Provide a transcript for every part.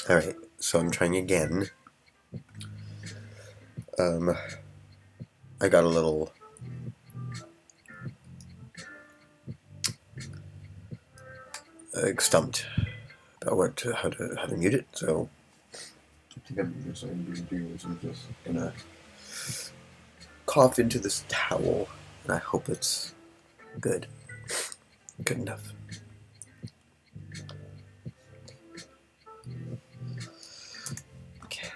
Alright, so I'm trying again. I got a little stumped about how to mute it, so I think I'm just gonna cough into this towel, and I hope it's good enough. Okay.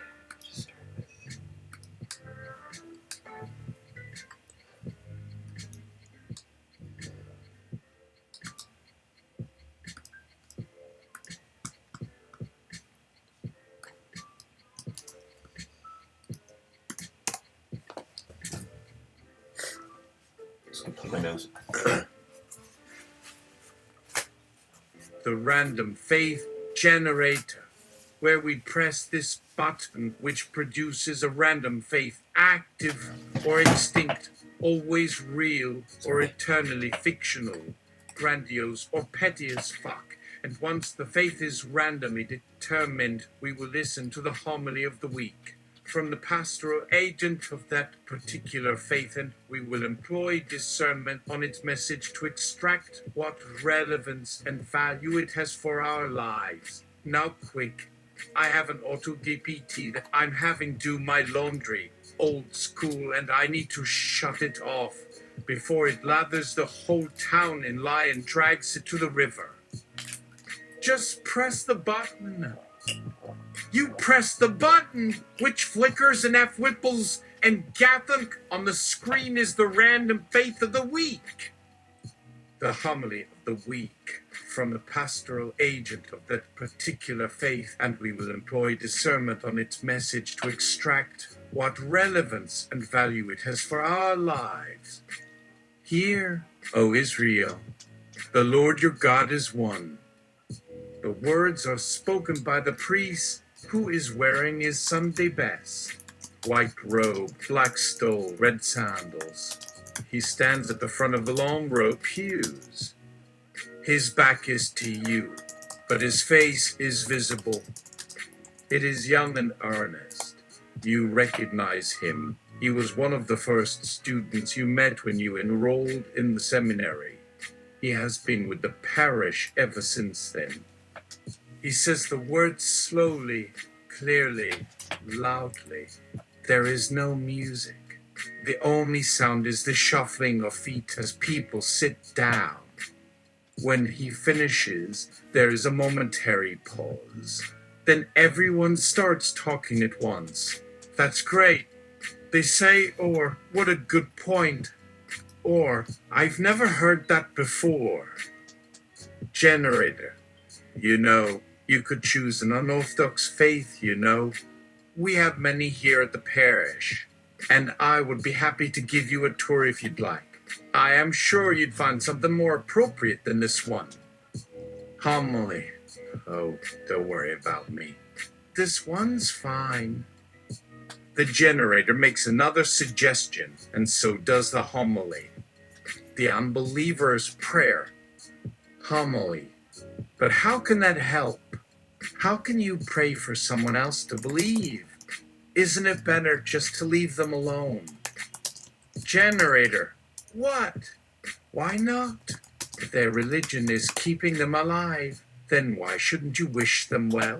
Just gonna plug my nose. The random faith generator, where we press this button which produces a random faith, active or extinct, always real or eternally fictional, grandiose or petty as fuck. And once the faith is randomly determined, we will listen to the homily of the week from the pastoral agent of that particular faith, and we will employ discernment on its message to extract what relevance and value it has for our lives. Now quick, I have an auto GPT that I'm having do my laundry, old school, and I need to shut it off before it lathers the whole town in lye and drags it to the river. Just press the button. You press the button, which flickers and whipples, and Gatham on the screen is the random faith of the week. The homily of the week from the pastoral agent of that particular faith, and we will employ discernment on its message to extract what relevance and value it has for our lives. Hear, O Israel, the Lord your God is one. The words are spoken by the priest, who is wearing his Sunday best. White robe, black stole, red sandals. He stands at the front of the long row pews. His back is to you, but his face is visible. It is young and earnest. You recognize him. He was one of the first students you met when you enrolled in the seminary. He has been with the parish ever since then. He says the words slowly, clearly, loudly. There is no music. The only sound is the shuffling of feet as people sit down. When he finishes, there is a momentary pause. Then everyone starts talking at once. That's great, they say, or what a good point, or I've never heard that before. Generator. You know, you could choose an unorthodox faith, you know. We have many here at the parish, and I would be happy to give you a tour if you'd like. I am sure you'd find something more appropriate than this one. Homily. Oh, don't worry about me. This one's fine. The generator makes another suggestion, and so does the homily. The unbeliever's prayer. Homily. But how can that help? How can you pray for someone else to believe? Isn't it better just to leave them alone? Generator. What? Why not? If their religion is keeping them alive, then why shouldn't you wish them well?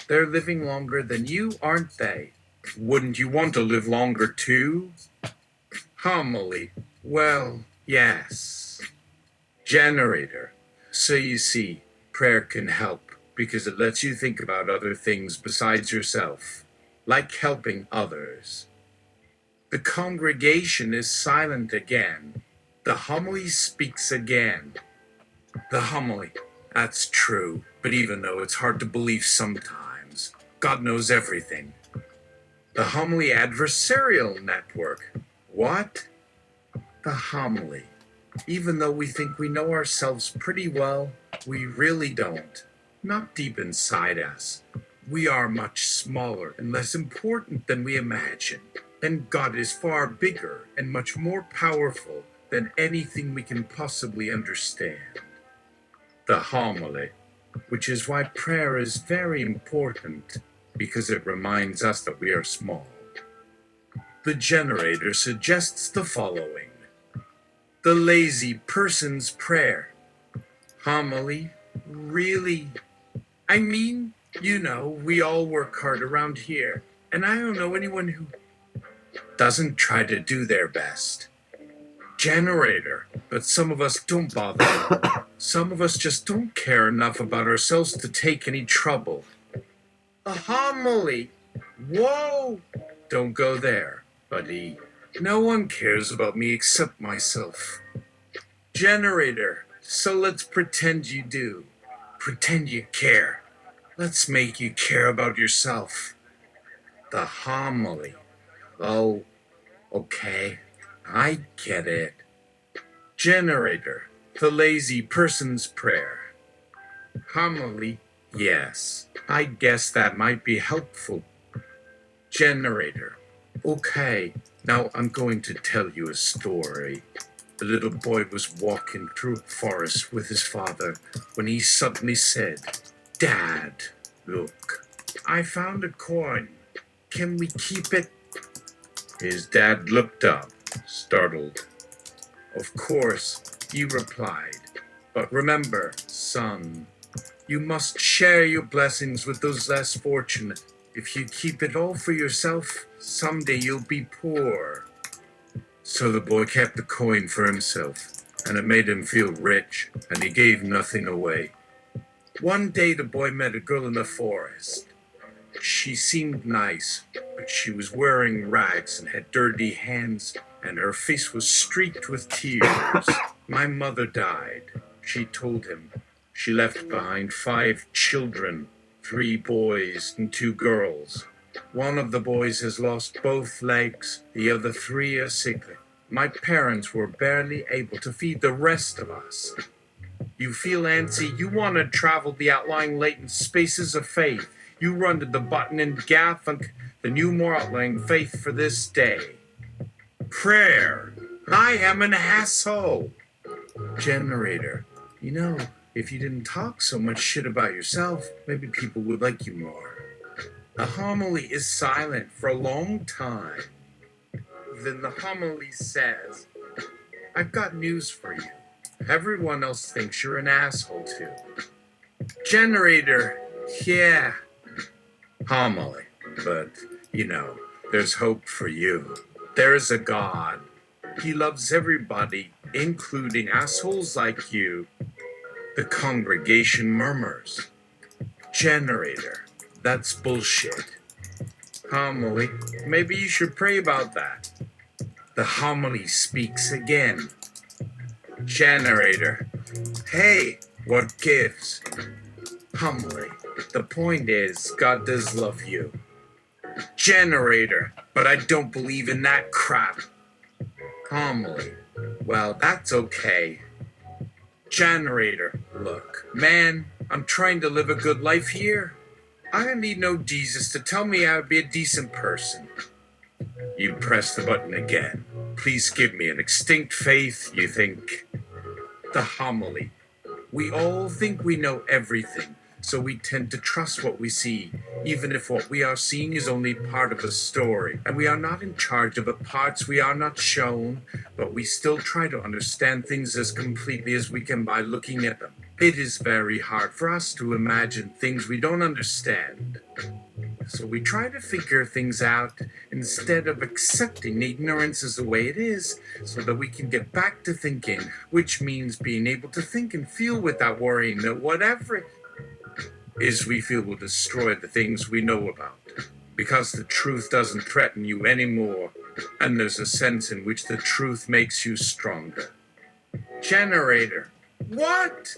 They're living longer than you, aren't they? Wouldn't you want to live longer too? Homily. Well, yes. Generator. So you see, prayer can help because it lets you think about other things besides yourself, like helping others. The congregation is silent again. The homily speaks again. The homily. That's true, but even though it's hard to believe sometimes, God knows everything. The homily adversarial network. What? The homily. Even though we think we know ourselves pretty well, we really don't. Not deep inside us. We are much smaller and less important than we imagine. And God is far bigger and much more powerful than anything we can possibly understand. The homily. which is why prayer is very important, because it reminds us that we are small. The generator suggests the following: the lazy person's prayer. Homily? Really? I mean, we all work hard around here, and I don't know anyone who doesn't try to do their best. Generator, but some of us don't bother. Some of us just don't care enough about ourselves to take any trouble. A homily? Whoa! Don't go there, buddy. No one cares about me except myself. Generator, so let's pretend you do. Pretend you care. Let's make you care about yourself. The homily. Oh, okay. I get it. Generator, the lazy person's prayer. Homily, yes. I guess that might be helpful. Generator, okay. Now I'm going to tell you a story. The little boy was walking through a forest with his father when he suddenly said, "Dad, look, I found a coin. Can we keep it?" His dad looked up, startled. "Of course," he replied. "But remember, son, you must share your blessings with those less fortunate. If you keep it all for yourself, someday you'll be poor." So the boy kept the coin for himself, and it made him feel rich, and he gave nothing away. One day the boy met a girl in the forest. She seemed nice, but she was wearing rags and had dirty hands, and her face was streaked with tears. "My mother died," she told him. "She left behind 5 children, 3 boys and 2 girls. One of the boys has lost both legs, the other 3 are sickly. My parents were barely able to feed the rest of us." You feel antsy, you want to travel the outlying latent spaces of faith. You run to the button in Gathunk, the new more outlying faith for this day. Prayer. I am an asshole. Generator. If you didn't talk so much shit about yourself, maybe people would like you more. The homily is silent for a long time. Then the homily says, "I've got news for you. Everyone else thinks you're an asshole too." Generator, yeah. Homily, but, there's hope for you. There is a God. He loves everybody, including assholes like you. The congregation murmurs. Generator, that's bullshit. Homily, maybe you should pray about that. The homily speaks again. Generator, hey, what gives? Homily, the point is, God does love you. Generator, but I don't believe in that crap. Homily, well, that's okay. Generator, look, man, I'm trying to live a good life here. I don't need no Jesus to tell me I would be a decent person. You press the button again. Please give me an extinct faith, you think. The homily. We all think we know everything, so we tend to trust what we see, even if what we are seeing is only part of a story, and we are not in charge of the parts we are not shown, but we still try to understand things as completely as we can by looking at them. It is very hard for us to imagine things we don't understand. So we try to figure things out instead of accepting ignorance as the way it is, so that we can get back to thinking, which means being able to think and feel without worrying that whatever it is we feel will destroy the things we know about. Because the truth doesn't threaten you anymore, and there's a sense in which the truth makes you stronger. Generator. What?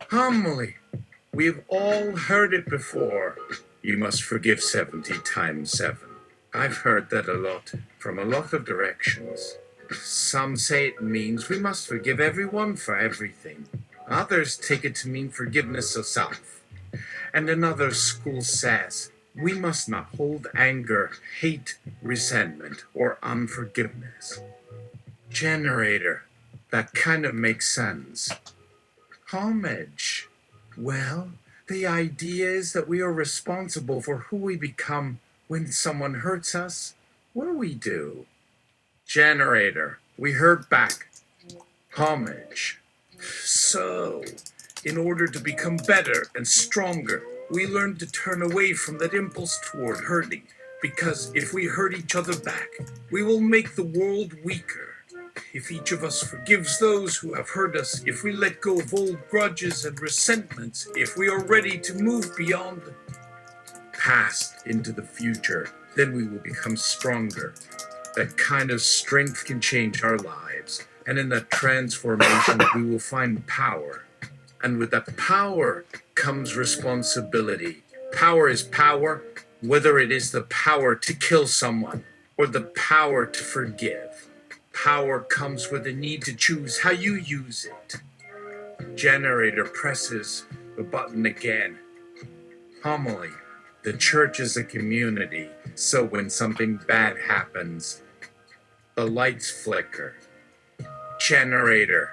Homily. We've all heard it before. You must forgive 70 times 7. I've heard that a lot, from a lot of directions. Some say it means we must forgive everyone for everything. Others take it to mean forgiveness of self. And another school says we must not hold anger, hate, resentment, or unforgiveness. Generator, that kind of makes sense. Homage. Well, the idea is that we are responsible for who we become when someone hurts us. What do we do? Generator, we hurt back. Homage. So, in order to become better and stronger, we learn to turn away from that impulse toward hurting. Because if we hurt each other back, we will make the world weaker. If each of us forgives those who have hurt us, if we let go of old grudges and resentments, if we are ready to move beyond the past into the future, then we will become stronger. That kind of strength can change our lives. And in that transformation, we will find power. And with that power comes responsibility. Power is power, whether it is the power to kill someone or the power to forgive. Power comes with the need to choose how you use it. Generator presses the button again. Homily. The church is a community, so when something bad happens, the lights flicker. Generator.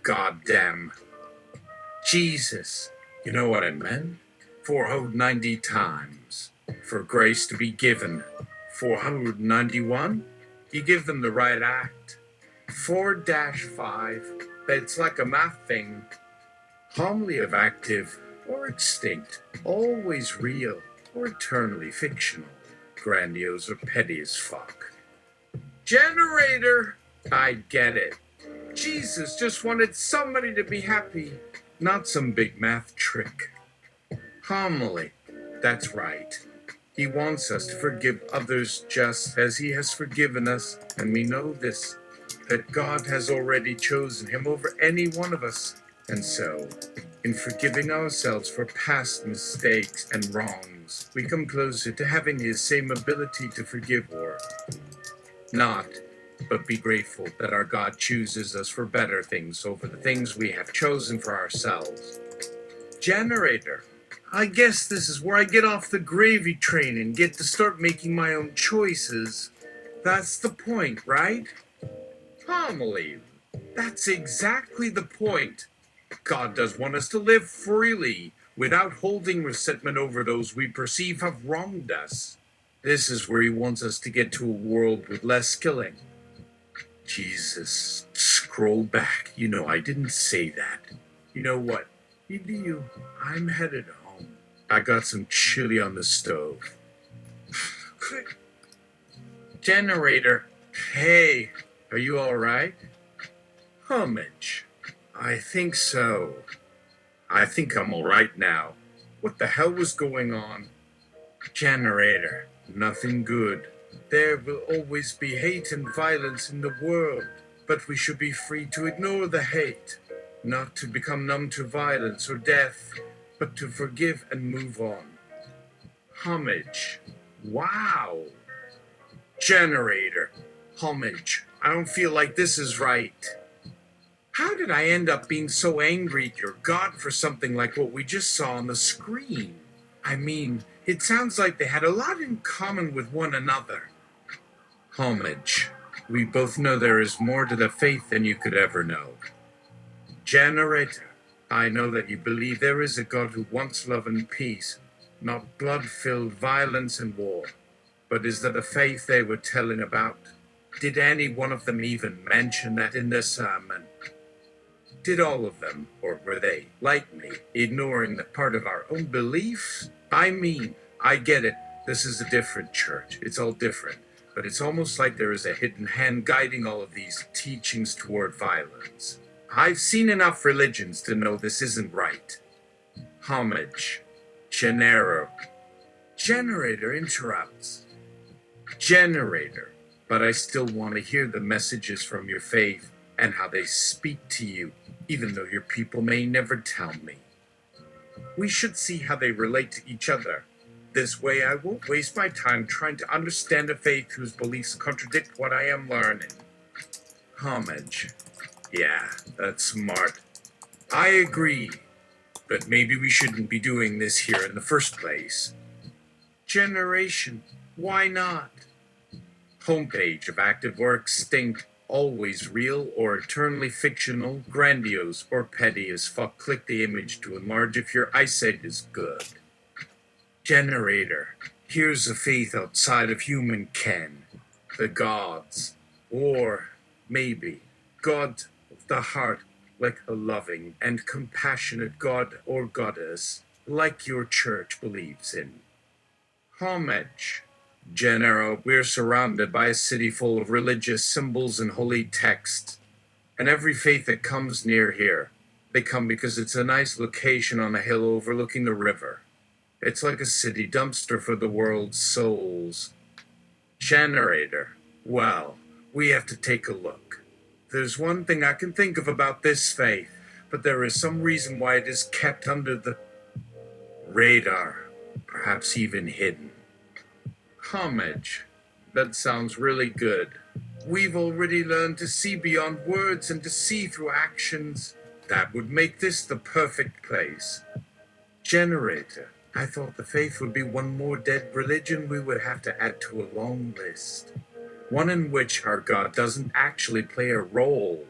Goddamn. Jesus. You know what I meant? 490 times. For grace to be given. 491? You give them the right act. 4-5. It's like a math thing. Homily of active or extinct. Always real or eternally fictional. Grandiose or petty as fuck. Generator! I get it. Jesus just wanted somebody to be happy, not some big math trick. Homily. That's right. He wants us to forgive others just as he has forgiven us, and we know this, that God has already chosen him over any one of us. And so, in forgiving ourselves for past mistakes and wrongs, we come closer to having his same ability to forgive or not, but be grateful that our God chooses us for better things over the things we have chosen for ourselves. Generator. I guess this is where I get off the gravy train and get to start making my own choices. That's the point, right? Homily. That's exactly the point. God does want us to live freely, without holding resentment over those we perceive have wronged us. This is where he wants us to get to a world with less killing. Jesus, scroll back. You know I didn't say that. You know what? You do. I'm headed home. I got some chili on the stove. Generator. Hey, are you all right? Homage. I think so. I think I'm all right now. What the hell was going on? Generator. Nothing good. There will always be hate and violence in the world, but we should be free to ignore the hate, not to become numb to violence or death, but to forgive and move on. Homage. Wow. Generator. Homage. I don't feel like this is right. How did I end up being so angry at your God for something like what we just saw on the screen? I mean, it sounds like they had a lot in common with one another. Homage. We both know there is more to the faith than you could ever know. Generator. I know that you believe there is a God who wants love and peace, not blood-filled violence and war. But is that a faith they were telling about? Did any one of them even mention that in their sermon? Did all of them, or were they, like me, ignoring the part of our own beliefs? I mean, I get it. This is a different church. It's all different. But it's almost like there is a hidden hand guiding all of these teachings toward violence. I've seen enough religions to know this isn't right. Homage. Genero. Generator interrupts. Generator. But I still want to hear the messages from your faith and how they speak to you, even though your people may never tell me. We should see how they relate to each other. This way I won't waste my time trying to understand a faith whose beliefs contradict what I am learning. Homage. Yeah, that's smart. I agree. But maybe we shouldn't be doing this here in the first place. Generation. Why not? Homepage of active or extinct. always real or eternally fictional, grandiose or petty as fuck. Click the image to enlarge if your eyesight is good. Generator. Here's a faith outside of human ken. The gods. Or maybe God of the heart, like a loving and compassionate god or goddess, like your church believes in. Homage. Genero, we're surrounded by a city full of religious symbols and holy texts, and every faith that comes near here, they come because it's a nice location on a hill overlooking the river. It's like a city dumpster for the world's souls. Generator. Well, we have to take a look. There's one thing I can think of about this faith, but there is some reason why it is kept under the radar, perhaps even hidden. Homage. That sounds really good. We've already learned to see beyond words and to see through actions. That would make this the perfect place. Generator. I thought the faith would be one more dead religion we would have to add to a long list. One in which our God doesn't actually play a role.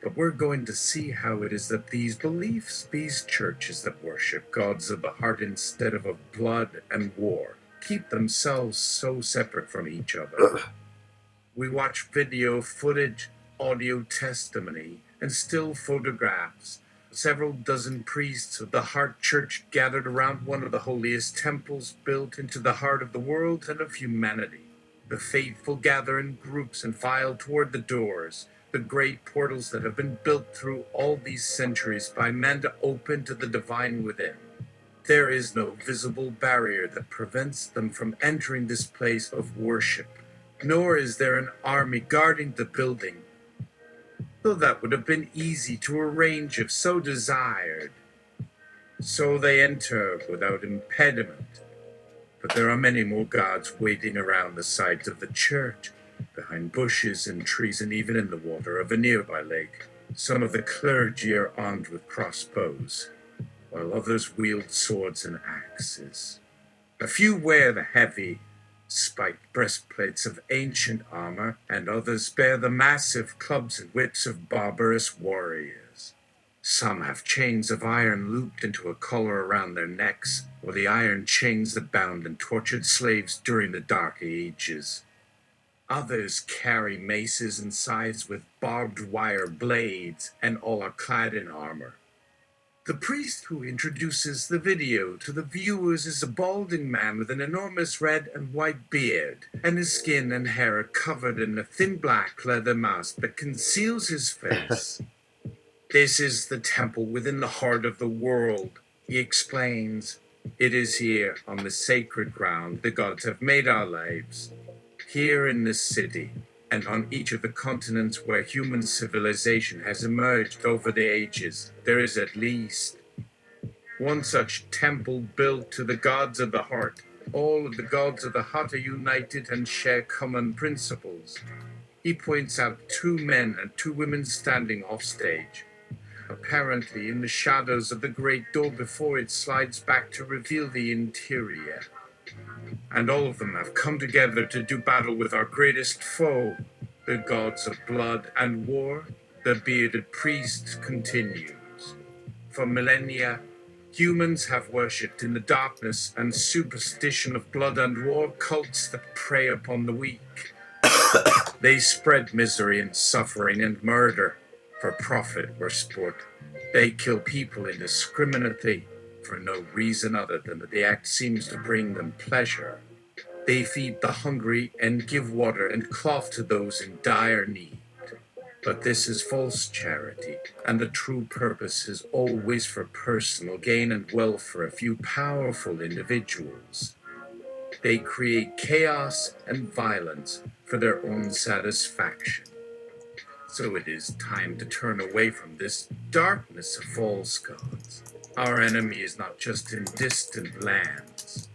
But we're going to see how it is that these beliefs, these churches that worship gods of the heart instead of blood and war, keep themselves so separate from each other. We watch video footage, audio testimony, and still photographs. Several dozen priests of the Heart Church gathered around one of the holiest temples built into the heart of the world and of humanity. The faithful gather in groups and file toward the doors, the great portals that have been built through all these centuries by men to open to the divine within. There is no visible barrier that prevents them from entering this place of worship, nor is there an army guarding the building, though that would have been easy to arrange if so desired. So they enter without impediment. But there are many more guards waiting around the sides of the church, behind bushes and trees, and even in the water of a nearby lake. Some of the clergy are armed with crossbows, while others wield swords and axes. A few wear the heavy, spiked breastplates of ancient armor, and others bear the massive clubs and whips of barbarous warriors. Some have chains of iron looped into a collar around their necks, or the iron chains that bound and tortured slaves during the Dark Ages. Others carry maces and scythes with barbed wire blades, and all are clad in armor. The priest who introduces the video to the viewers is a balding man with an enormous red and white beard, and his skin and hair are covered in a thin black leather mask that conceals his face. This is the temple within the heart of the world, he explains. It is here, on the sacred ground, the gods have made our lives. Here in this city, and on each of the continents where human civilization has emerged over the ages, there is at least one such temple built to the gods of the heart. All of the gods of the heart are united and share common principles. He points out 2 men and 2 women standing off stage, apparently in the shadows of the great door before it slides back to reveal the interior. And all of them have come together to do battle with our greatest foe, the gods of blood and war. The bearded priest continues. For millennia, humans have worshipped in the darkness and superstition of blood and war cults that prey upon the weak. They spread misery and suffering and murder for profit or sport. They kill people indiscriminately for no reason other than that the act seems to bring them pleasure. They feed the hungry and give water and cloth to those in dire need. But this is false charity, and the true purpose is always for personal gain and wealth for a few powerful individuals. They create chaos and violence for their own satisfaction. So it is time to turn away from this darkness of false gods. Our enemy is not just in distant lands.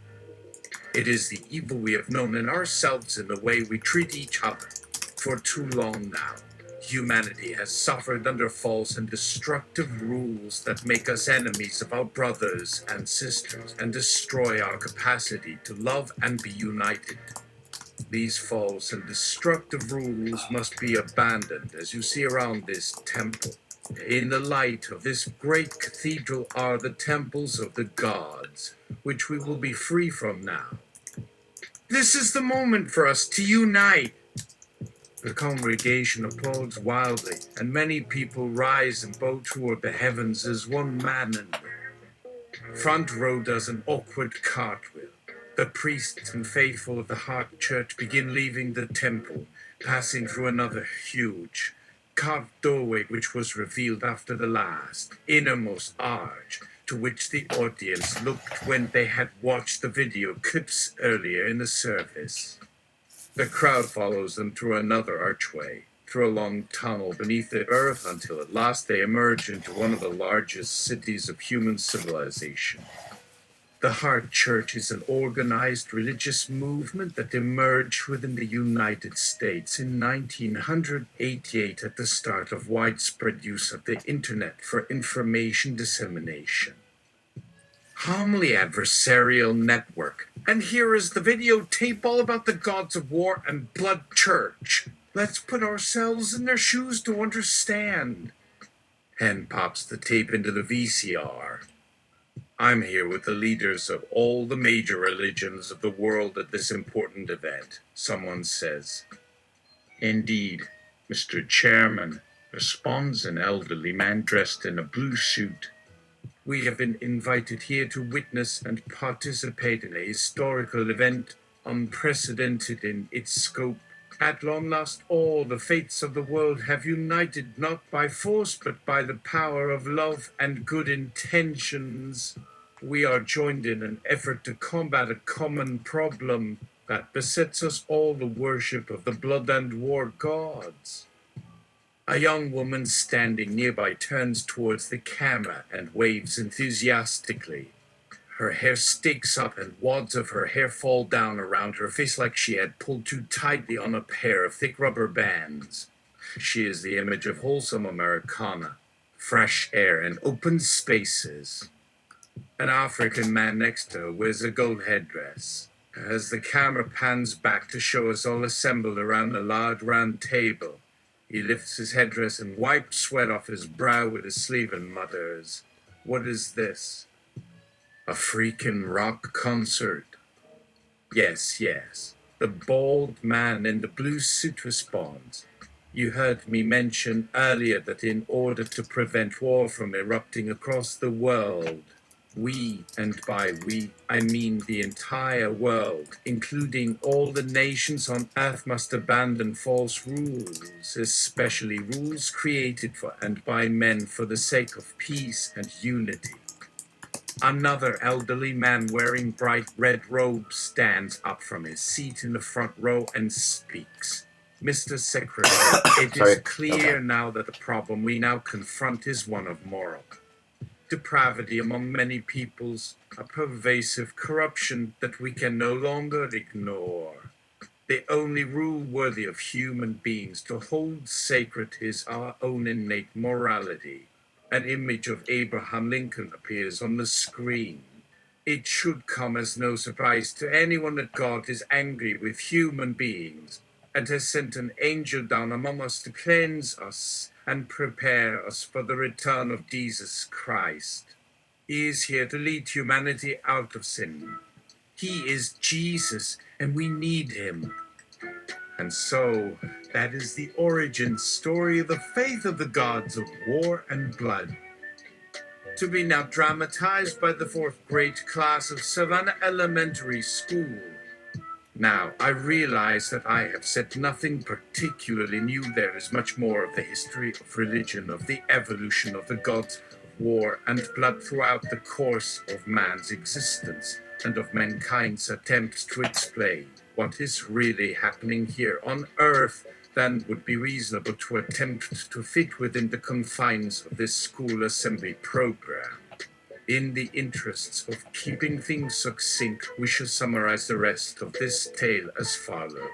It is the evil we have known in ourselves in the way we treat each other. For too long now, humanity has suffered under false and destructive rules that make us enemies of our brothers and sisters and destroy our capacity to love and be united. These false and destructive rules must be abandoned, as you see around this temple. In the light of this great cathedral are the temples of the gods, which we will be free from now. This is the moment for us to unite. The congregation applauds wildly, and many people rise and bow toward the heavens as one man, and the front row does an awkward cartwheel. The priests and faithful of the Heart Church begin leaving the temple, passing through another huge carved doorway which was revealed after the last, innermost arch, to which the audience looked when they had watched the video clips earlier in the service. The crowd follows them through another archway, through a long tunnel beneath the earth until at last they emerge into one of the largest cities of human civilization. The Heart Church is an organized religious movement that emerged within the United States in 1988 at the start of widespread use of the Internet for information dissemination. Homily Adversarial Network. And here is the videotape all about the Gods of War and Blood Church. Let's put ourselves in their shoes to understand. Hen pops the tape into the VCR. I'm here with the leaders of all the major religions of the world at this important event, someone says. Indeed, Mr. Chairman, responds an elderly man dressed in a blue suit. We have been invited here to witness and participate in a historical event unprecedented in its scope. At long last, all the faiths of the world have united not by force but by the power of love and good intentions. We are joined in an effort to combat a common problem that besets us all, the worship of the blood and war gods. A young woman standing nearby turns towards the camera and waves enthusiastically. Her hair sticks up and wads of her hair fall down around her face like she had pulled too tightly on a pair of thick rubber bands. She is the image of wholesome Americana, fresh air and open spaces. An African man next to her wears a gold headdress. As the camera pans back to show us all assembled around a large round table, he lifts his headdress and wipes sweat off his brow with his sleeve and mutters, "What is this? A freaking rock concert?" Yes, yes. The bald man in the blue suit responds. You heard me mention earlier that in order to prevent war from erupting across the world, we, and by we, I mean the entire world, including all the nations on earth, must abandon false rules, especially rules created for and by men for the sake of peace and unity. Another elderly man wearing bright red robes stands up from his seat in the front row and speaks. Mr. Secretary, it is clear now that the problem we now confront is one of moral depravity among many peoples, a pervasive corruption that we can no longer ignore. The only rule worthy of human beings to hold sacred is our own innate morality. An image of Abraham Lincoln appears on the screen. It should come as no surprise to anyone that God is angry with human beings and has sent an angel down among us to cleanse us and prepare us for the return of Jesus Christ. He is here to lead humanity out of sin. He is Jesus, and we need him. And so, that is the origin story of the faith of the gods of war and blood. To be now dramatized by the fourth grade class of Savannah Elementary School. Now, I realize that I have said nothing particularly new. There is much more of the history of religion, of the evolution of the gods of war and blood throughout the course of man's existence, and of mankind's attempts to explain what is really happening here on Earth than would be reasonable to attempt to fit within the confines of this school assembly program. In the interests of keeping things succinct, we shall summarize the rest of this tale as follows.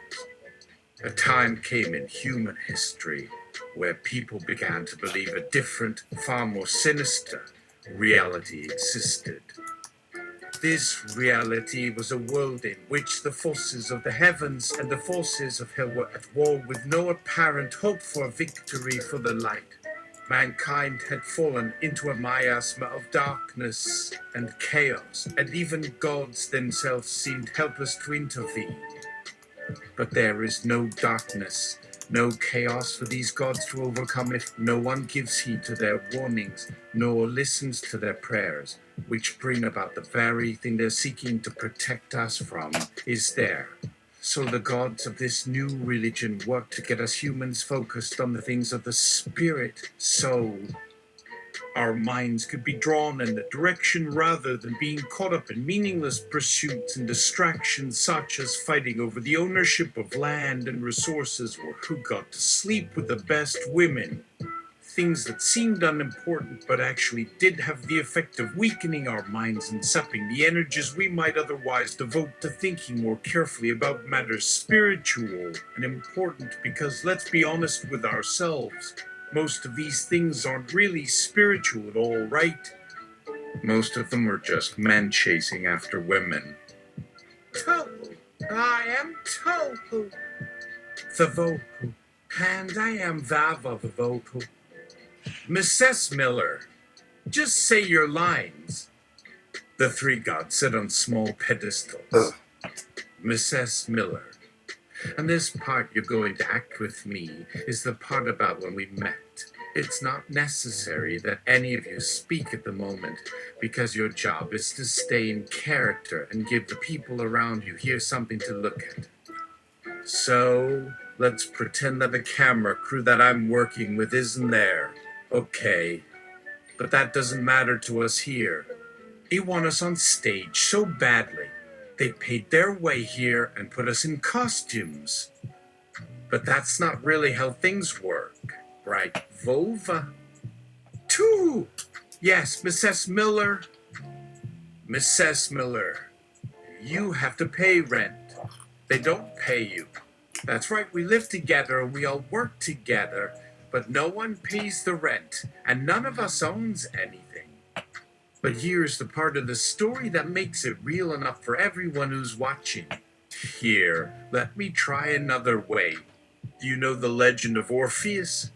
A time came in human history where people began to believe a different, far more sinister reality existed. This reality was a world in which the forces of the heavens and the forces of hell were at war with no apparent hope for victory for the light. Mankind had fallen into a miasma of darkness and chaos, and even gods themselves seemed helpless to intervene. But there is no darkness, no chaos for these gods to overcome if no one gives heed to their warnings, nor listens to their prayers, which bring about the very thing they're seeking to protect us from, is there. So the gods of this new religion work to get us humans focused on the things of the spirit, so our minds could be drawn in the direction rather than being caught up in meaningless pursuits and distractions such as fighting over the ownership of land and resources or who got to sleep with the best women. Things that seemed unimportant but actually did have the effect of weakening our minds and sapping the energies we might otherwise devote to thinking more carefully about matters spiritual and important, because let's be honest with ourselves, most of these things aren't really spiritual at all, right? Most of them are just men chasing after women. Tohu, I am Tohu, the Vopu, and I am Vava the Vopu. Mrs. Miller, just say your lines. The three gods sit on small pedestals. Mrs. Miller. And this part you're going to act with me is the part about when we met. It's not necessary that any of you speak at the moment, because your job is to stay in character and give the people around you here something to look at. So, let's pretend that the camera crew that I'm working with isn't there. Okay, but that doesn't matter to us here. They want us on stage so badly. They paid their way here and put us in costumes. But that's not really how things work, right, Vova? Two! Yes, Mrs. Miller. Mrs. Miller, you have to pay rent. They don't pay you. That's right, we live together, we all work together, but no one pays the rent, and none of us owns anything. But here's the part of the story that makes it real enough for everyone who's watching. Here, let me try another way. Do you know the legend of Orpheus?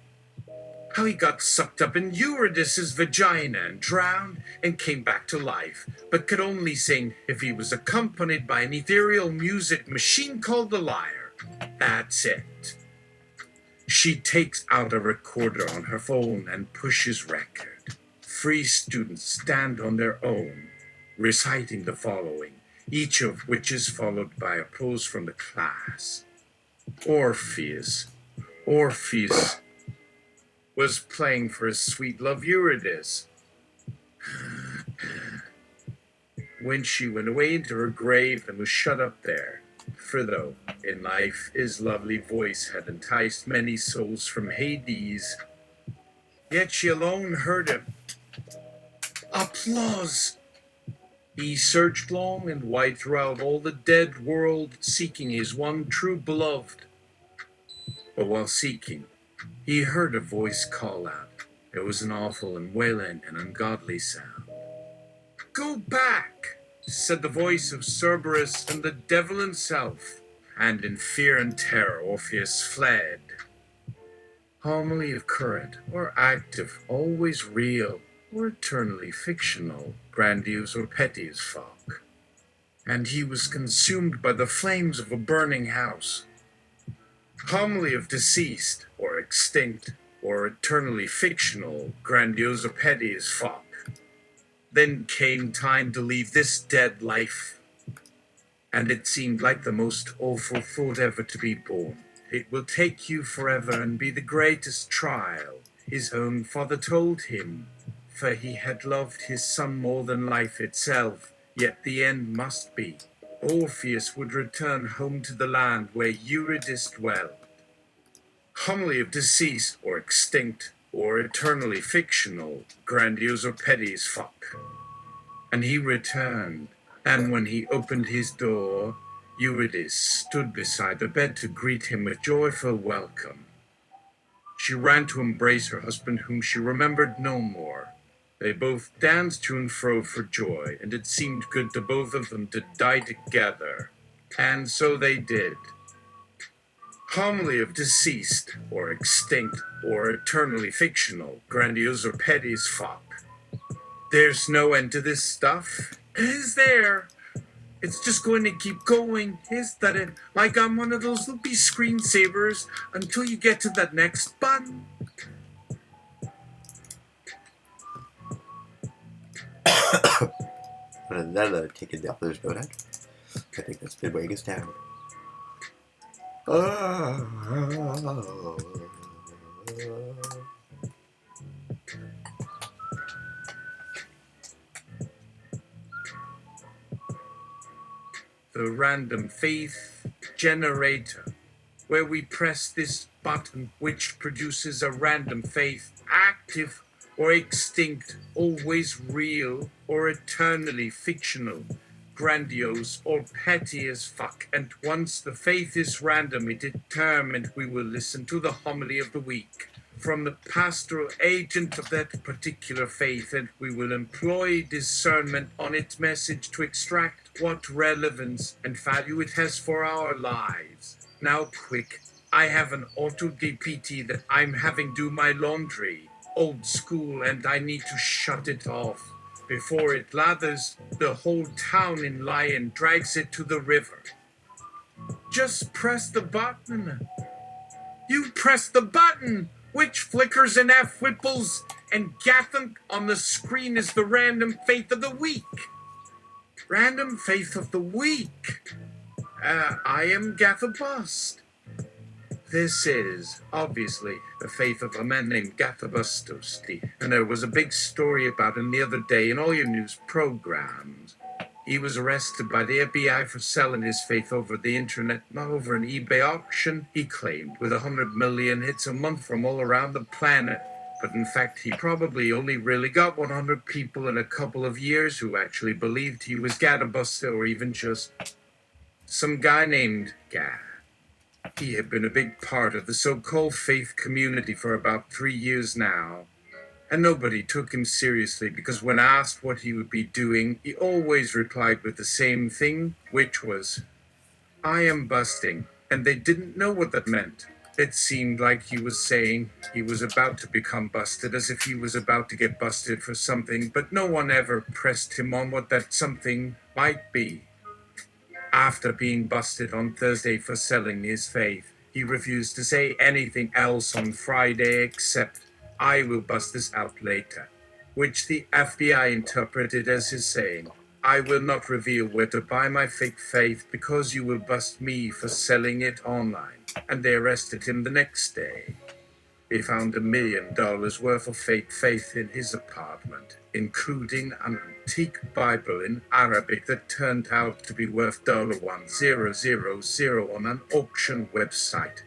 How he got sucked up in Eurydice's vagina and drowned and came back to life, but could only sing if he was accompanied by an ethereal music machine called the lyre. That's it. She takes out a recorder on her phone and pushes record. Free students stand on their own, reciting the following, each of which is followed by a pose from the class. Orpheus was playing for his sweet love Eurydice. When she went away into her grave and was shut up there, for though in life his lovely voice had enticed many souls from Hades, yet she alone heard him. Applause! He searched long and wide throughout all the dead world, seeking his one true beloved. But while seeking, he heard a voice call out. It was an awful and wailing and ungodly sound. Go back, said the voice of Cerberus and the devil himself, and in fear and terror Orpheus fled. Homily of current or active, always real or eternally fictional, grandiose or petty as folk. And he was consumed by the flames of a burning house. Homily of deceased or extinct or eternally fictional, grandiose or petty as folk. Then came time to leave this dead life, and it seemed like the most awful thought ever to be born. It will take you forever and be the greatest trial, his own father told him, for he had loved his son more than life itself, yet the end must be. Orpheus would return home to the land where Eurydice dwelled. Homily of deceased or extinct or eternally fictional, grandiose or petty as fuck. And he returned, and when he opened his door, Eurydice stood beside the bed to greet him with joyful welcome. She ran to embrace her husband, whom she remembered no more. They both danced to and fro for joy, and it seemed good to both of them to die together. And so they did. Homily of deceased, or extinct, or eternally fictional, grandiose or petty as fuck. There's no end to this stuff, is there? It's just going to keep going, is that it? Like I'm one of those loopy screensavers until you get to that next button. And then taking the author's note out. I think that's been weighing us down. The random faith generator, where we press this button which produces a random faith, active or extinct, always real or eternally fictional, grandiose or petty as fuck. And once the faith is randomly determined, we will listen to the homily of the week from the pastoral agent of that particular faith, and we will employ discernment on its message to extract what relevance and value it has for our lives. Now quick, I have an auto DPT that I'm having do my laundry, old school, and I need to shut it off before it lathers the whole town in lye and drags it to the river. Just press the button. You press the button, which flickers and whipples, and Gatham on the screen is the random faith of the week. Random faith of the week. I am Gathabust. This is, obviously, the faith of a man named Gathabustosti, and there was a big story about him the other day in all your news programs. He was arrested by the FBI for selling his faith over the internet, not over an eBay auction, he claimed, with 100 million hits a month from all around the planet. But in fact, he probably only really got 100 people in a couple of years who actually believed he was Gatabusta, or even just some guy named Gat. He had been a big part of the so-called faith community for about 3 years now, and nobody took him seriously because when asked what he would be doing, he always replied with the same thing, which was, I am busting, and they didn't know what that meant. It seemed like he was saying he was about to become busted, as if he was about to get busted for something, but no one ever pressed him on what that something might be. After being busted on Thursday for selling his faith, he refused to say anything else on Friday except, I will bust this out later, which the FBI interpreted as his saying, I will not reveal where to buy my fake faith because you will bust me for selling it online. And they arrested him the next day. They found $1 million worth of fake faith in his apartment, including an antique Bible in Arabic that turned out to be worth $1,000 on an auction website.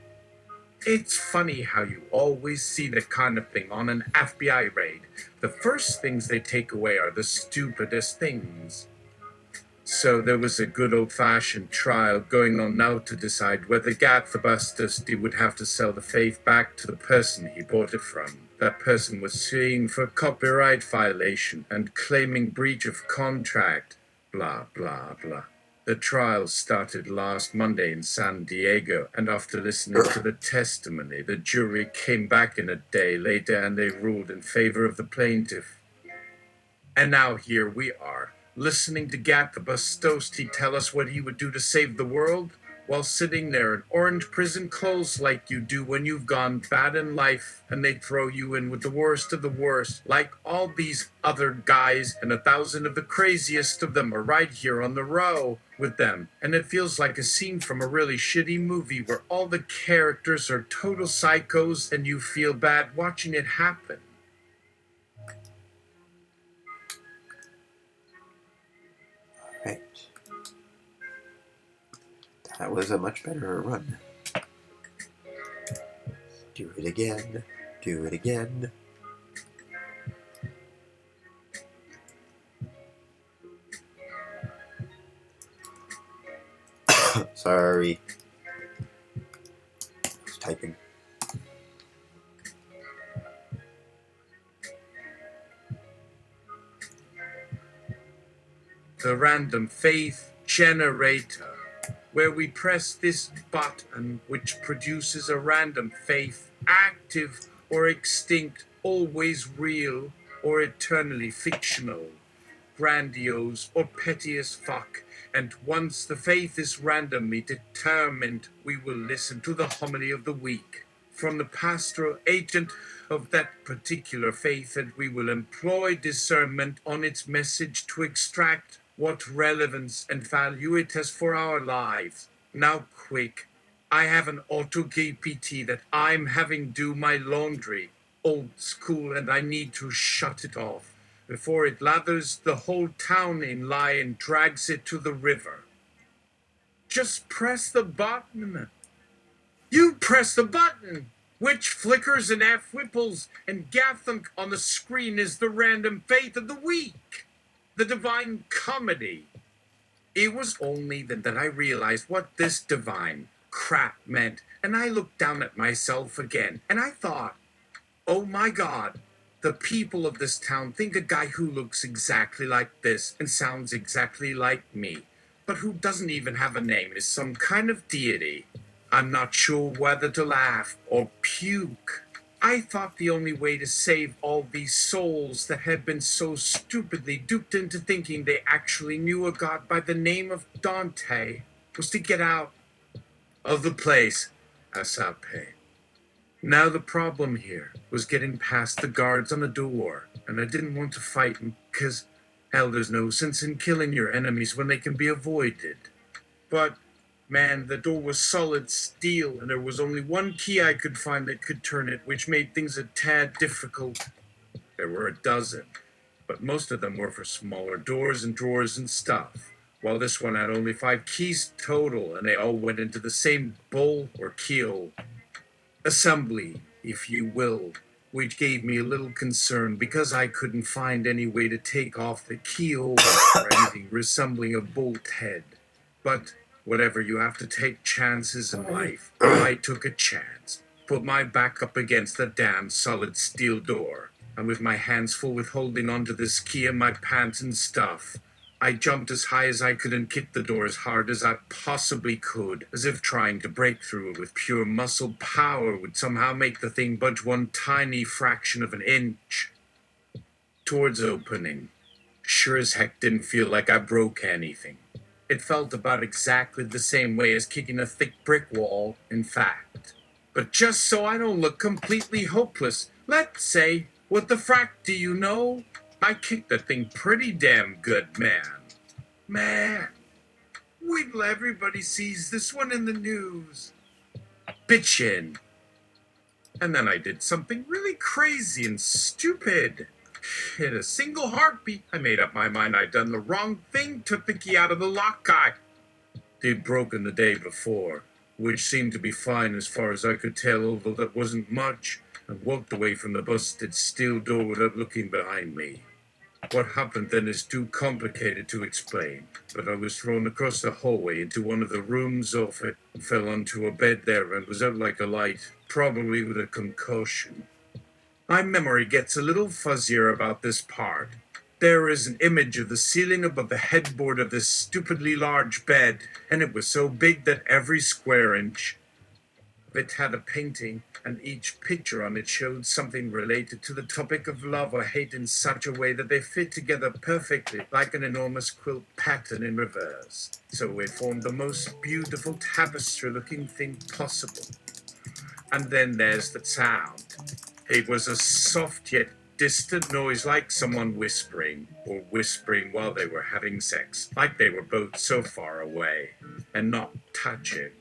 It's funny how you always see that kind of thing on an FBI raid. The first things they take away are the stupidest things. So there was a good old-fashioned trial going on now to decide whether Gathabustus would have to sell the faith back to the person he bought it from. That person was suing for copyright violation and claiming breach of contract, blah, blah, blah. The trial started last Monday in San Diego, and after listening to the testimony, the jury came back in a day later and they ruled in favor of the plaintiff. And now here we are, listening to Gathabustosti tell us what he would do to save the world, while sitting there in orange prison clothes like you do when you've gone bad in life and they throw you in with the worst of the worst, like all these other guys, and 1,000 of the craziest of them are right here on the row with them. And it feels like a scene from a really shitty movie where all the characters are total psychos and you feel bad watching it happen. Right. That was a much better run. Do it again. Do it again. Sorry. I was typing. The random faith generator, where we press this button which produces a random faith, active or extinct, always real or eternally fictional, grandiose or petty as fuck. And once the faith is randomly determined, we will listen to the homily of the week from the pastoral agent of that particular faith, and we will employ discernment on its message to extract what relevance and value it has for our lives. Now, quick, I have an auto GPT that I'm having do my laundry, old school, and I need to shut it off before it lathers the whole town in lye and drags it to the river. Just press the button. You press the button, which flickers and whipples and gathunk on the screen is the random faith of the week, the divine comedy. It was only then that I realized what this divine crap meant, and I looked down at myself again, and I thought, oh my God, the people of this town think a guy who looks exactly like this and sounds exactly like me, but who doesn't even have a name, is some kind of deity. I'm not sure whether to laugh or puke. I thought the only way to save all these souls that had been so stupidly duped into thinking they actually knew a god by the name of Dante was to get out of the place ASAP. Now the problem here was getting past the guards on the door, and I didn't want to fight them because, hell, there's no sense in killing your enemies when they can be avoided. But man, the door was solid steel, and there was only one key I could find that could turn it, which made things a tad difficult. There were a dozen, but most of them were for smaller doors and drawers and stuff, while this one had only 5 keys total, and they all went into the same bowl or keel assembly, if you will, which gave me a little concern because I couldn't find any way to take off the keel or anything resembling a bolt head. But whatever, you have to take chances in life. I took a chance, put my back up against the damn solid steel door, and with my hands full with holding onto this key in my pants and stuff, I jumped as high as I could and kicked the door as hard as I possibly could, as if trying to break through it with pure muscle power would somehow make the thing budge one tiny fraction of an inch towards opening. Sure as heck didn't feel like I broke anything. It felt about exactly the same way as kicking a thick brick wall, in fact. But just so I don't look completely hopeless, let's say, what the frack do you know? I kicked the thing pretty damn good, man. Man, wait till everybody sees this one in the news. Bitchin'. And then I did something really crazy and stupid. In a single heartbeat, I made up my mind I'd done the wrong thing, took the key out of the lock guy. He'd broken the day before, which seemed to be fine as far as I could tell, although that wasn't much, and walked away from the busted steel door without looking behind me. What happened then is too complicated to explain, but I was thrown across the hallway into one of the rooms off it, fell onto a bed there, and was out like a light, probably with a concussion. My memory gets a little fuzzier about this part. There is an image of the ceiling above the headboard of this stupidly large bed, and it was so big that every square inch of it had a painting, and each picture on it showed something related to the topic of love or hate in such a way that they fit together perfectly, like an enormous quilt pattern in reverse. So it formed the most beautiful tapestry-looking thing possible. And then there's the sound. It was a soft yet distant noise, like someone whispering, or whispering while they were having sex, like they were both so far away, and not touching.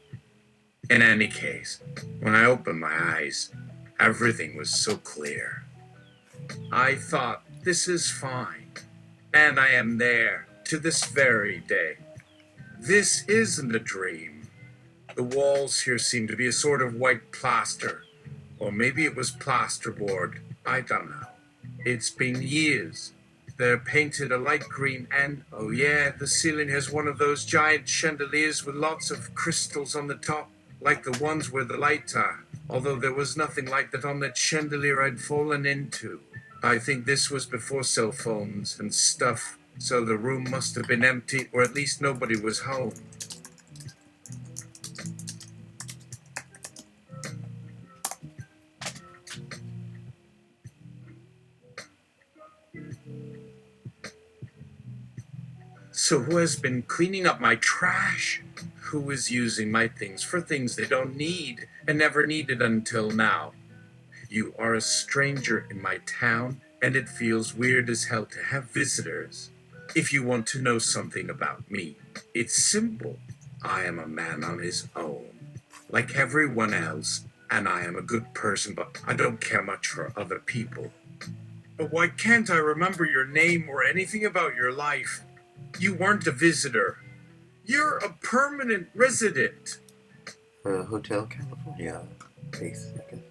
In any case, when I opened my eyes, everything was so clear. I thought, this is fine, and I am there to this very day. This isn't a dream. The walls here seem to be a sort of white plaster, or maybe it was plasterboard, I don't know. It's been years. They're painted a light green, and, oh yeah, the ceiling has one of those giant chandeliers with lots of crystals on the top, like the ones where the lights are, although there was nothing like that on that chandelier I'd fallen into. I think this was before cell phones and stuff, So the room must have been empty, or at least nobody was home. So who has been cleaning up my trash? Who is using my things for things they don't need and never needed until now? You are a stranger in my town, and it feels weird as hell to have visitors. If you want to know something about me, it's simple. I am a man on his own, like everyone else, and I am a good person, but I don't care much for other people. But why can't I remember your name or anything about your life? You weren't a visitor. You're a permanent resident. Hotel California. Base, I guess.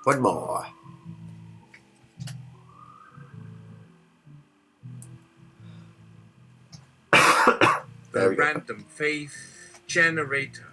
One more. The random faith generator,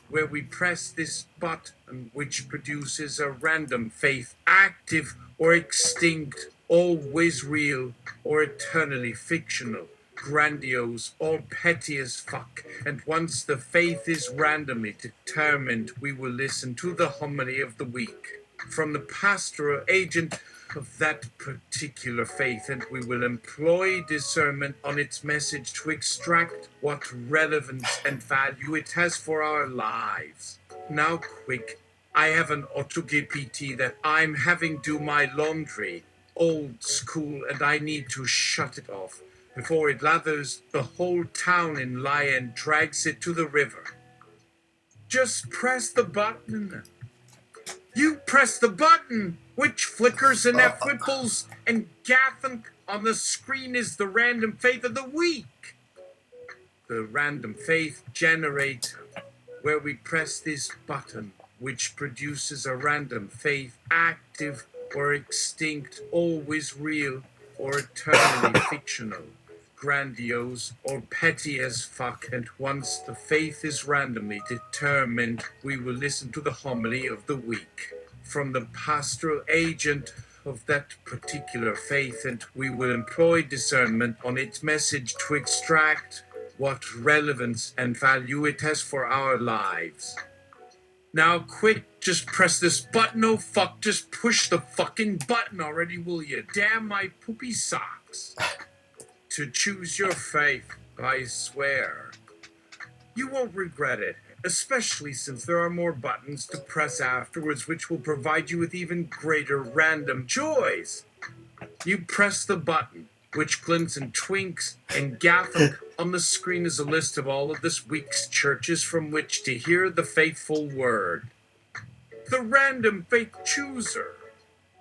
where we press this button which produces a random faith, active or extinct, always real or eternally fictional, grandiose or petty as fuck. And once the faith is randomly determined, we will listen to the homily of the week from the pastoral agent of that particular faith, and we will employ discernment on its message to extract what relevance and value it has for our lives. Now, quick, I have an AutoGPT that I'm having do my laundry, old school, and I need to shut it off before it lathers the whole town in lye and drags it to the river. Just press the button. You press the button, which flickers and ripples, and Gatham on the screen is the random faith of the week. The random faith generator, where we press this button, which produces a random faith, active or extinct, always real or eternally fictional, grandiose or petty as fuck. And once the faith is randomly determined, we will listen to the homily of the week from the pastoral agent of that particular faith, and we will employ discernment on its message to extract what relevance and value it has for our lives. Now, quick, just press this button. Oh, fuck, just push the fucking button already, will you? Damn my poopy socks. To choose your faith, I swear. You won't regret it, especially since there are more buttons to press afterwards, which will provide you with even greater random joys. You press the button, which glints and twinks, and Gatham on the screen is a list of all of this week's churches from which to hear the faithful word. The random faith chooser.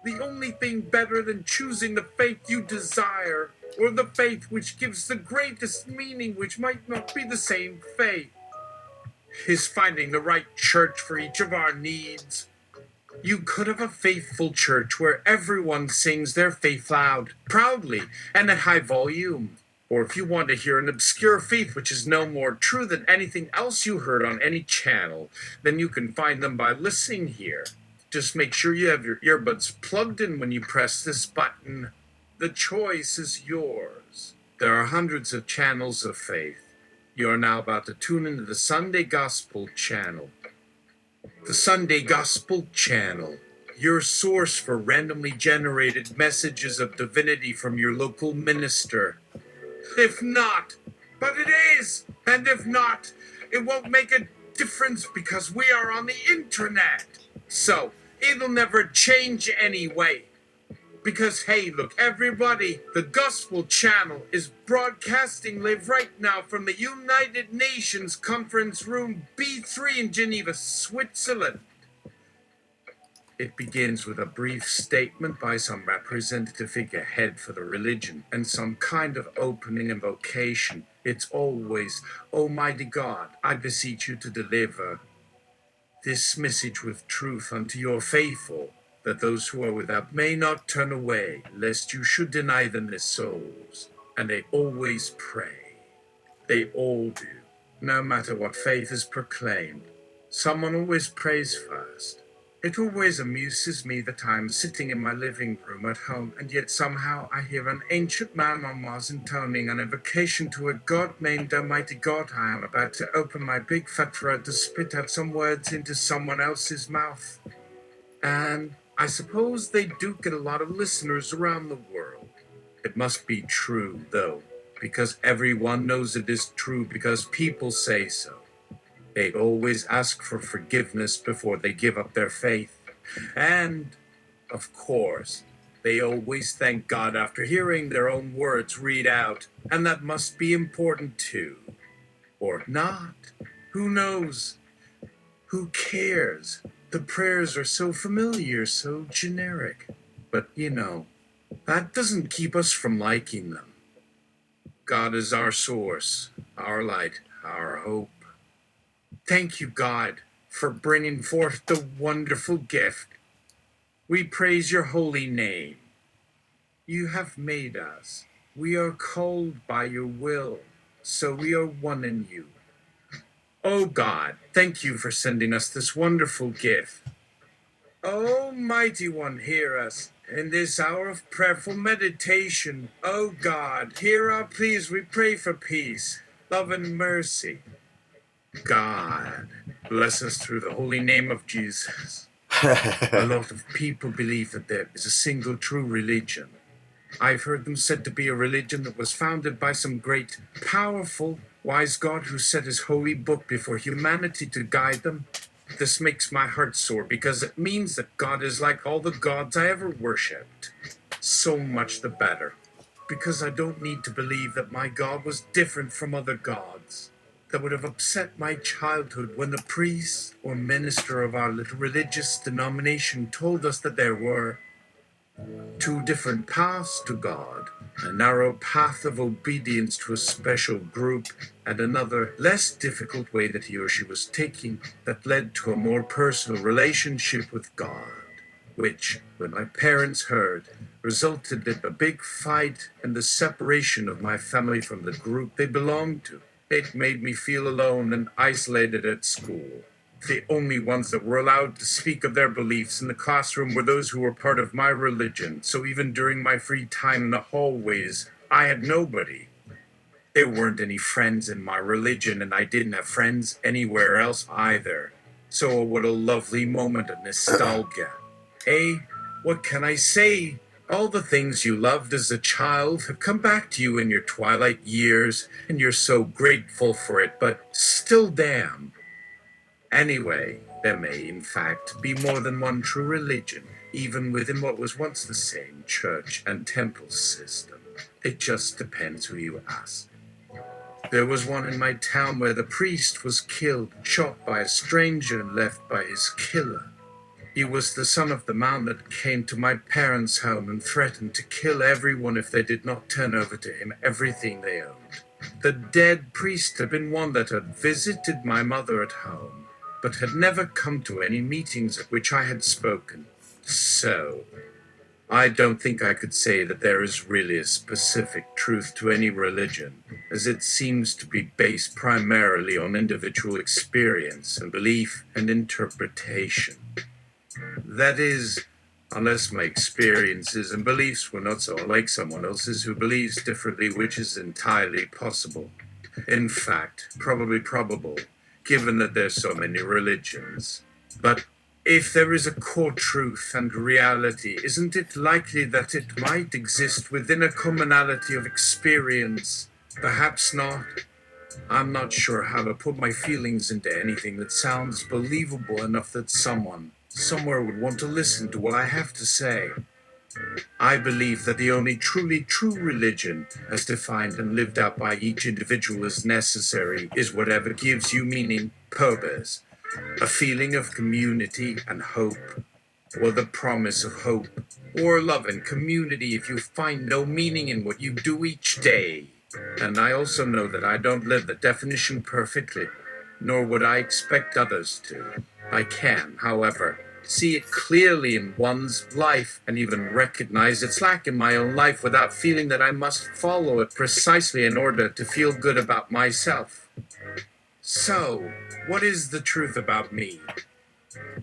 The only thing better than choosing the faith you desire, or the faith which gives the greatest meaning, which might not be the same faith, is finding the right church for each of our needs. You could have a faithful church where everyone sings their faith loud, proudly, and at high volume. Or if you want to hear an obscure faith which is no more true than anything else you heard on any channel, then you can find them by listening here. Just make sure you have your earbuds plugged in when you press this button. The choice is yours. There are hundreds of channels of faith. You are now about to tune into the Sunday Gospel channel. The Sunday Gospel channel, your source for randomly generated messages of divinity from your local minister. If not, but it is, and if not, it won't make a difference because we are on the internet. So, it'll never change anyway. Because, hey, look, everybody, the Gospel Channel is broadcasting live right now from the United Nations Conference Room B3 in Geneva, Switzerland. It begins with a brief statement by some representative figurehead for the religion and some kind of opening invocation. It's always, Almighty God, I beseech you to deliver this message with truth unto your faithful. that those who are without may not turn away, lest you should deny them their souls. And they always pray. They all do, no matter what faith is proclaimed. Someone always prays first. It always amuses me that I am sitting in my living room at home, and yet somehow I hear an ancient man on Mars intoning an invocation to a god named Almighty God. I am about to open my big fat throat to spit out some words into someone else's mouth. And I suppose they do get a lot of listeners around the world. It must be true, though, because everyone knows it is true because people say so. They always ask for forgiveness before they give up their faith. And, of course, they always thank God after hearing their own words read out. And that must be important too. Or not. Who knows? Who cares? The prayers are so familiar, so generic. But, that doesn't keep us from liking them. God is our source, our light, our hope. Thank you, God, for bringing forth the wonderful gift. We praise your holy name. You have made us. We are called by your will, so we are one in you. Oh God, thank you for sending us this wonderful gift. Oh, mighty one, hear us in this hour of prayerful meditation. Oh God, hear our pleas. We pray for peace, love, and mercy. God, bless us through the holy name of Jesus. A lot of people believe that there is a single true religion. I've heard them said to be a religion that was founded by some great, powerful, wise God who set his holy book before humanity to guide them. This makes my heart sore because it means that God is like all the gods I ever worshipped. So much the better, because I don't need to believe that my God was different from other gods. That would have upset my childhood when the priest or minister of our little religious denomination told us that there were two different paths to God, a narrow path of obedience to a special group, and another, less difficult way that he or she was taking that led to a more personal relationship with God, which, when my parents heard, resulted in a big fight and the separation of my family from the group they belonged to. It made me feel alone and isolated at school. The only ones that were allowed to speak of their beliefs in the classroom were those who were part of my religion, so even during my free time in the hallways, I had nobody. There weren't any friends in my religion, and I didn't have friends anywhere else either. So what a lovely moment of nostalgia. What can I say? All the things you loved as a child have come back to you in your twilight years, and you're so grateful for it, but still damn. Anyway, there may, in fact, be more than one true religion, even within what was once the same church and temple system. It just depends who you ask. There was one in my town where the priest was killed, shot by a stranger and left by his killer. He was the son of the man that came to my parents' home and threatened to kill everyone if they did not turn over to him everything they owned. The dead priest had been one that had visited my mother at home, but had never come to any meetings at which I had spoken. So, I don't think I could say that there is really a specific truth to any religion, as it seems to be based primarily on individual experience and belief and interpretation. That is, unless my experiences and beliefs were not so like someone else's who believes differently, which is entirely possible. In fact, probably probable, given that there's so many religions. But if there is a core truth and reality, isn't it likely that it might exist within a commonality of experience? Perhaps not. I'm not sure how to put my feelings into anything that sounds believable enough that someone, somewhere would want to listen to what I have to say. I believe that the only truly true religion, as defined and lived out by each individual as necessary, is whatever gives you meaning, purpose, a feeling of community and hope, or the promise of hope, or love and community if you find no meaning in what you do each day. And I also know that I don't live the definition perfectly, nor would I expect others to. I can, however, see it clearly in one's life, and even recognize its lack in my own life without feeling that I must follow it precisely in order to feel good about myself. So, what is the truth about me?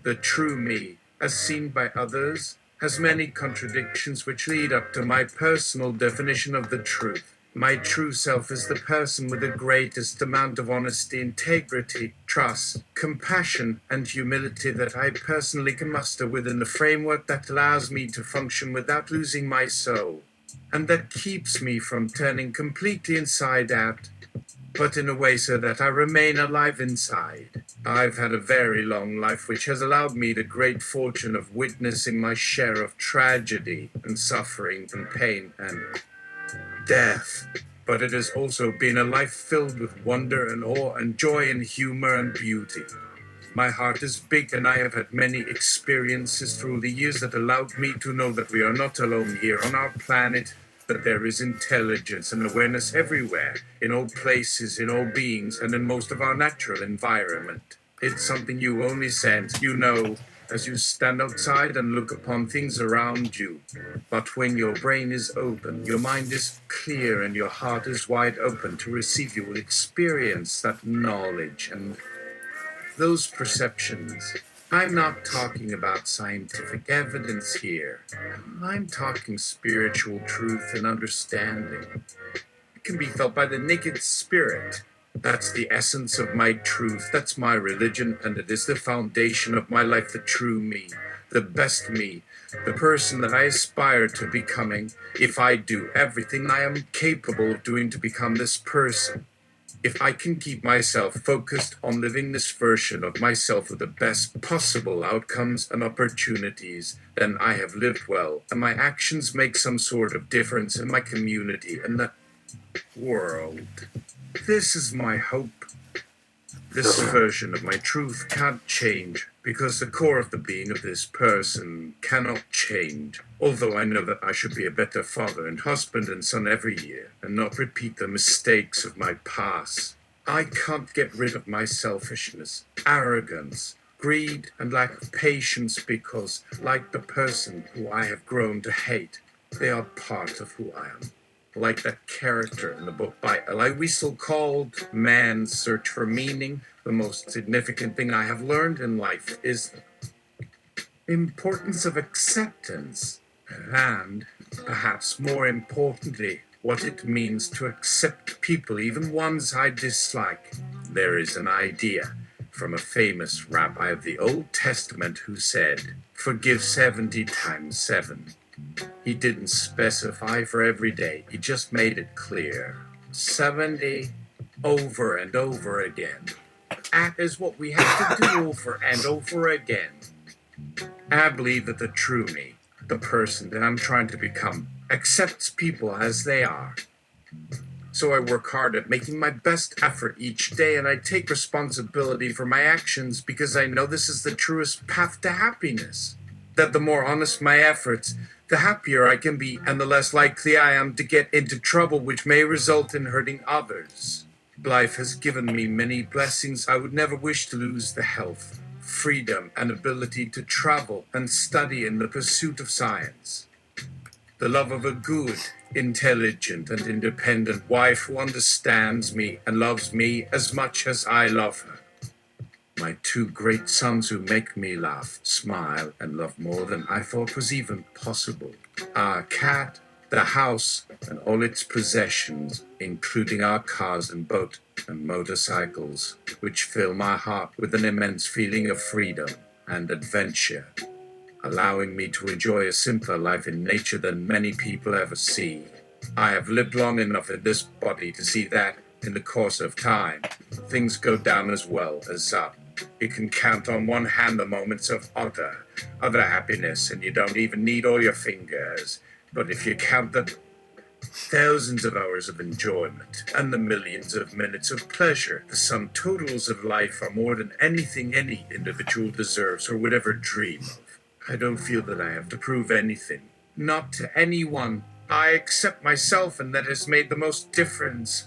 The true me, as seen by others, has many contradictions which lead up to my personal definition of the truth. My true self is the person with the greatest amount of honesty, integrity, trust, compassion, and humility that I personally can muster within the framework that allows me to function without losing my soul, and that keeps me from turning completely inside out, but in a way so that I remain alive inside. I've had a very long life, which has allowed me the great fortune of witnessing my share of tragedy and suffering and pain and death. But it has also been a life filled with wonder and awe and joy and humor and beauty. My heart is big, and I have had many experiences through the years that allowed me to know that we are not alone here on our planet, that there is intelligence and awareness everywhere, in all places, in all beings, and in most of our natural environment. It's something you only sense, as you stand outside and look upon things around you. But when your brain is open, your mind is clear, and your heart is wide open to receive, you will experience that knowledge and those perceptions. I'm not talking about scientific evidence here. I'm talking spiritual truth and understanding. It can be felt by the naked spirit. That's the essence of my truth. That's my religion, and it is the foundation of my life, the true me, the best me, the person that I aspire to becoming if I do everything I am capable of doing to become this person. If I can keep myself focused on living this version of myself with the best possible outcomes and opportunities, then I have lived well, and my actions make some sort of difference in my community and the world. This is my hope. This version of my truth can't change, because the core of the being of this person cannot change. Although I know that I should be a better father and husband and son every year, and not repeat the mistakes of my past. I can't get rid of my selfishness, arrogance, greed, and lack of patience because, like the person who I have grown to hate, they are part of who I am. Like that character in the book by Elie Wiesel called Man's Search for Meaning, the most significant thing I have learned in life is the importance of acceptance, and, perhaps more importantly, what it means to accept people, even ones I dislike. There is an idea from a famous rabbi of the Old Testament who said, "Forgive 70 times 7. He didn't specify for every day. He just made it clear. 70 over and over again. That is what we have to do over and over again. I believe that the true me, the person that I'm trying to become, accepts people as they are. So I work hard at making my best effort each day, and I take responsibility for my actions because I know this is the truest path to happiness. That the more honest my efforts, the happier I can be, and the less likely I am to get into trouble, which may result in hurting others. Life has given me many blessings. I would never wish to lose the health, freedom, and ability to travel and study in the pursuit of science. The love of a good, intelligent, and independent wife who understands me and loves me as much as I love her. My 2 great sons who make me laugh, smile, and love more than I thought was even possible. Our cat, the house, and all its possessions, including our cars and boat and motorcycles, which fill my heart with an immense feeling of freedom and adventure, allowing me to enjoy a simpler life in nature than many people ever see. I have lived long enough in this body to see that, in the course of time, things go down as well as up. You can count on one hand the moments of other happiness, and you don't even need all your fingers. But if you count the thousands of hours of enjoyment and the millions of minutes of pleasure, the sum totals of life are more than anything any individual deserves or would ever dream of. I don't feel that I have to prove anything, not to anyone. I accept myself, and that has made the most difference.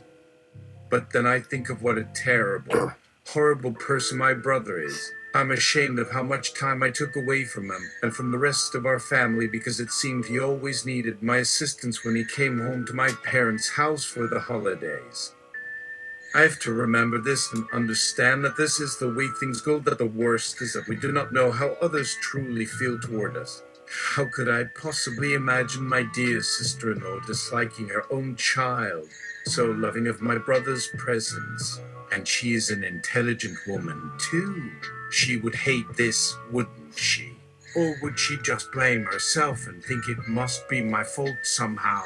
But then I think of what a terrible, horrible person my brother is, I'm ashamed of how much time I took away from him and from the rest of our family because it seemed he always needed my assistance when he came home to my parents' house for the holidays. I have to remember this and understand that this is the way things go, that the worst is that we do not know how others truly feel toward us. How could I possibly imagine my dear sister-in-law disliking her own child, so loving of my brother's presence? And she is an intelligent woman, too. She would hate this, wouldn't she? Or would she just blame herself and think it must be my fault somehow?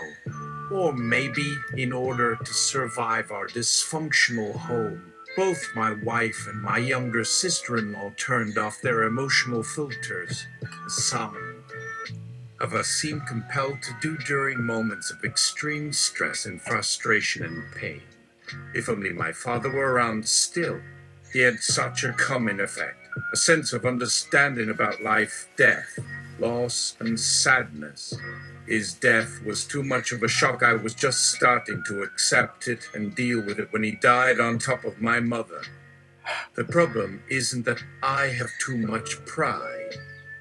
Or maybe, in order to survive our dysfunctional home, both my wife and my younger sister-in-law turned off their emotional filters. Some of us seem compelled to do during moments of extreme stress and frustration and pain. If only my father were around still. He had such a calming effect, a sense of understanding about life, death, loss, and sadness. His death was too much of a shock. I was just starting to accept it and deal with it when he died on top of my mother. The problem isn't that I have too much pride.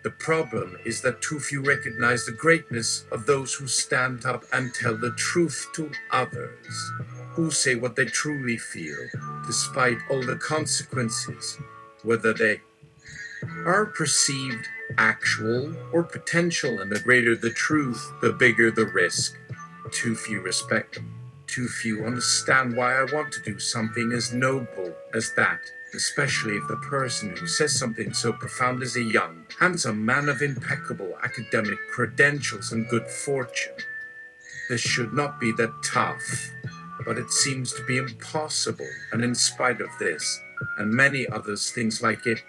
The problem is that too few recognize the greatness of those who stand up and tell the truth to others, who say what they truly feel, despite all the consequences, whether they are perceived, actual, or potential, and the greater the truth, the bigger the risk. Too few respect them. Too few understand why I want to do something as noble as that, especially if the person who says something so profound is a young, handsome man of impeccable academic credentials and good fortune. This should not be that tough, but it seems to be impossible, and in spite of this, and many others things like it,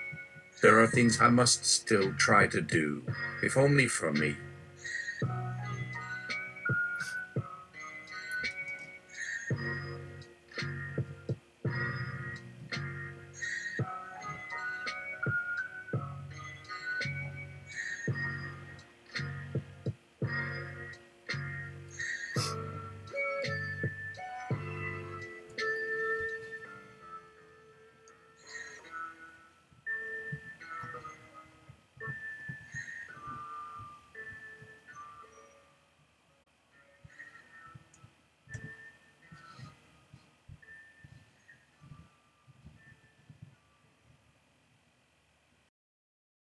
there are things I must still try to do, if only for me.